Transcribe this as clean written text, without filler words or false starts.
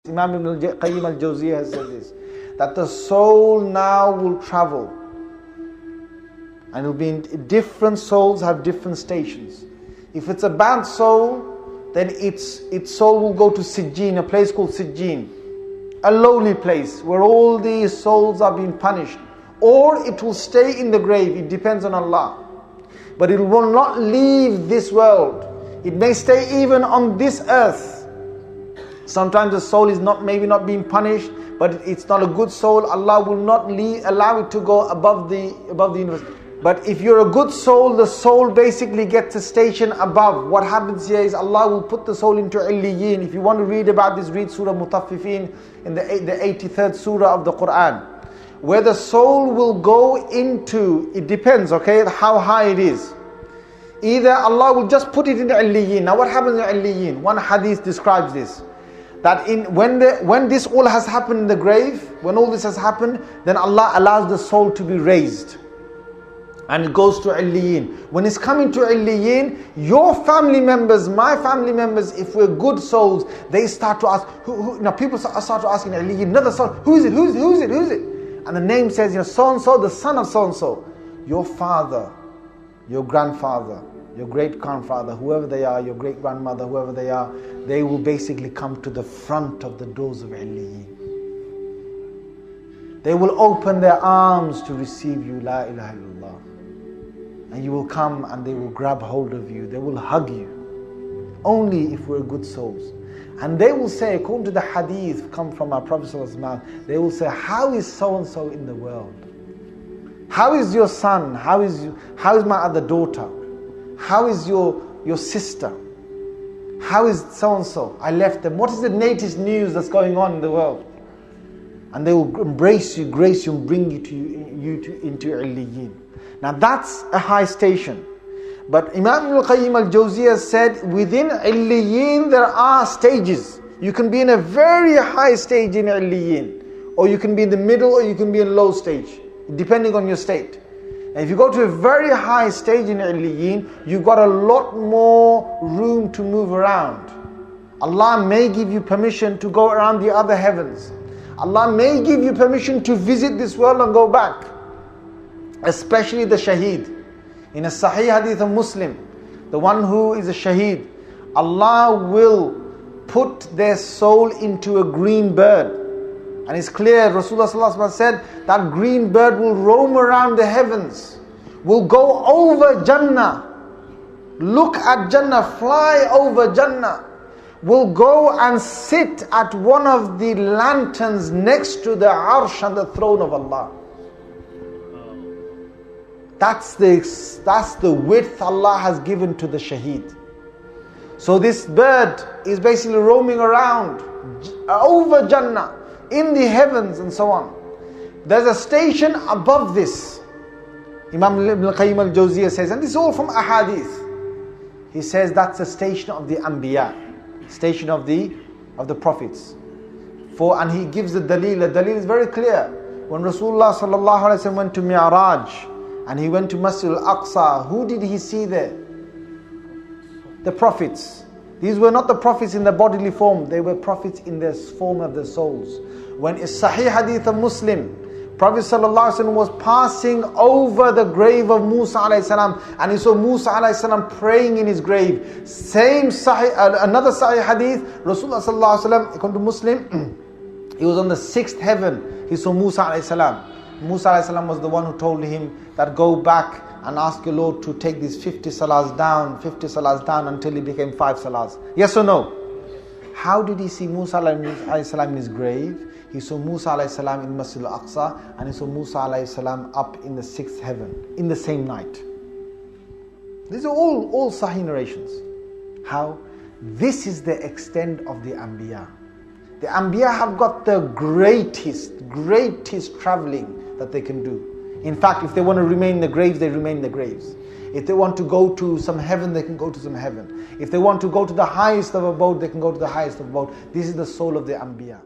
Imam Ibn Qayyim al-Jawziyah has said this, that the soul now will travel. And it'll be different souls have different stations. If it's a bad soul, then its soul will go to Sijjin, a place called Sijjin, a lowly place where all these souls are being punished. Or it will stay in the grave, it depends on Allah. But it will not leave this world. It may stay even on this earth. Sometimes the soul is maybe not being punished, but it's not a good soul. Allah will not allow it to go above the universe. But if you're a good soul, the soul basically gets a station above. What happens here is Allah will put the soul into Illiyin. If you want to read about this, read Surah Mutaffifin in the 83rd Surah of the Quran. Where the soul will go into, it depends, okay, how high it is. Either Allah will just put it in Illiyin. Now what happens in Illiyin? One hadith describes this. That when this all has happened in the grave, when all this has happened, then Allah allows the soul to be raised. And it goes to Illiyin. When it's coming to Illiyin, your family members, my family members, if we're good souls, they start to ask, people start to ask in Illiyin, another soul, who is it? And the name says, so-and-so, the son of so-and-so. Your father, your grandfather, your great-grandfather, whoever they are, your great-grandmother, whoever they are, they will basically come to the front of the doors of Illiyin. They will open their arms to receive you, La ilaha illallah. And you will come and they will grab hold of you. They will hug you. Only if we're good souls. And they will say, according to the hadith come from our Prophet ﷺ, they will say, how is so-and-so in the world? How is your son? How is my other daughter? How is your sister? How is so-and-so? I left them. What is the latest news that's going on in the world? And they will embrace you, grace you, and bring you into Illiyin. Now that's a high station. But Imam Ibn Qayyim al-Jawziyah said, within Illiyin there are stages. You can be in a very high stage in Illiyin, or you can be in the middle, or you can be in a low stage, depending on your state. And if you go to a very high stage in Illiyin, you've got a lot more room to move around. Allah may give you permission to go around the other heavens. Allah may give you permission to visit this world and go back. Especially the shaheed. In a Sahih hadith of Muslim, the one who is a shaheed, Allah will put their soul into a green bird. And it's clear, Rasulullah ﷺ said, that green bird will roam around the heavens, will go over Jannah, look at Jannah, fly over Jannah, will go and sit at one of the lanterns next to the arsh and the throne of Allah. That's the width Allah has given to the shaheed. So this bird is basically roaming around over Jannah, in the heavens and so on. There's a station above this. Imam Ibn Qayyim al-Jawziyah says, and this is all from ahadith. He says that's the station of the Anbiya, station of the prophets. And he gives the dalil. The dalil is very clear. When Rasulullah sallallahu alaihi wasallam went to Mi'raj, and he went to Masjid al-Aqsa, who did he see there? The prophets. These were not the prophets in the bodily form, they were prophets in the form of their souls. When a Sahih hadith of Muslim, Prophet ﷺ was passing over the grave of Musa alayhi, and he saw Musa alayhi praying in his grave. Another Sahih hadith, Rasulullah ﷺ, according to Muslim, he was on the 6th heaven, he saw Musa alayhi. Musa alayhi was the one who told him that go back and ask your Lord to take these 50 salahs down until it became 5 salahs. Yes or no? How did he see Musa alayhi in his grave? He saw Musa alayhi in Masjid al-Aqsa, and he saw Musa alayhi up in the 6th heaven in the same night. These are all Sahih narrations. How? This is the extent of the Anbiya. The Anbiya have got the greatest traveling that they can do. In fact, if they want to remain in the graves, they remain in the graves. If they want to go to some heaven, they can go to some heaven. If they want to go to the highest of abode, they can go to the highest of abode. This is the soul of the Anbiya.